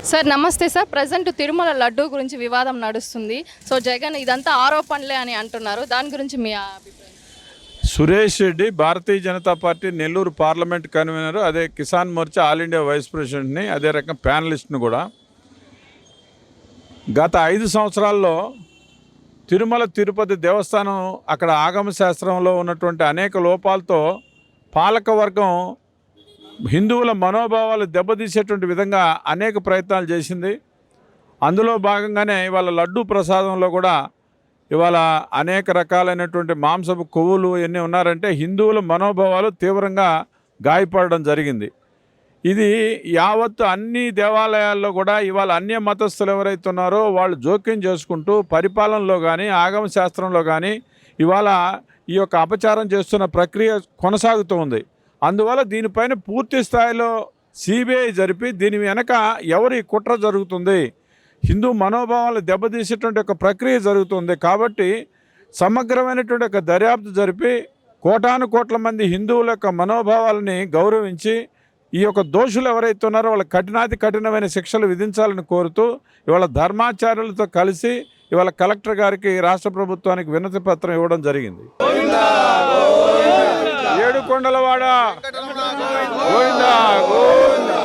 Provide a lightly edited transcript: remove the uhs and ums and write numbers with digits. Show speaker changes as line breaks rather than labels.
Sir నమస్తే sir. Present Tirumala laddu గురించి వివాదం నడుస్తుంది. సో జగన్ ఇదంతా ఆరోపణలే అని అంటున్నారు. దాని గురించి మీ అభిప్రాయం?
Suresh Reddy Bharatiya Janata Party Nellore parliament convener, అదే Kisan Morcha all India vice ప్రెసిడెంట్ని, అదే రకం ప్యానలిస్ట్ని కూడా. గత 5 సంవత్సరాల్లో తిరుమల తిరుపతి దేవస్థానం అక్కడ ఆగమ శాస్త్రంలో ఉన్నటువంటి అనేక లోపాలతో పాలకవర్గం హిందువుల మనోభావాలు దెబ్బతీసేటువంటి విధంగా అనేక ప్రయత్నాలు చేసింది. అందులో భాగంగానే ఇవాళ లడ్డూ ప్రసాదంలో కూడా ఇవాళ అనేక రకాలైనటువంటి మాంసపు కొవ్వులు ఎన్ని ఉన్నారంటే హిందువుల మనోభావాలు తీవ్రంగా గాయపడడం జరిగింది. ఇది యావత్తు అన్ని దేవాలయాల్లో కూడా ఇవాళ అన్య మతస్థులు ఎవరైతే ఉన్నారో వాళ్ళు జోక్యం చేసుకుంటూ పరిపాలనలో కానీ ఆగమ శాస్త్రంలో కానీ ఇవాళ ఈ యొక్క అపచారం చేస్తున్న ప్రక్రియ కొనసాగుతూ ఉంది. అందువల్ల దీనిపైన పూర్తి స్థాయిలో సిబిఐ జరిపి దీని వెనక ఎవరి కుట్ర జరుగుతుంది, హిందూ మనోభావాలు దెబ్బతీసేటువంటి ఒక ప్రక్రియ జరుగుతుంది. కాబట్టి సమగ్రమైనటువంటి ఒక దర్యాప్తు జరిపి కోటాను కోట్ల మంది హిందువుల యొక్క మనోభావాలని గౌరవించి ఈ యొక్క దోషులు ఎవరైతే ఉన్నారో వాళ్ళ కఠినమైన శిక్షలు విధించాలని కోరుతూ ఇవాళ ధర్మాచార్యులతో కలిసి ఇవాళ కలెక్టర్ గారికి రాష్ట్ర ప్రభుత్వానికి వినతి పత్రం ఇవ్వడం జరిగింది. ఏడుకొండలవాడ గోవిందా గోవిందా.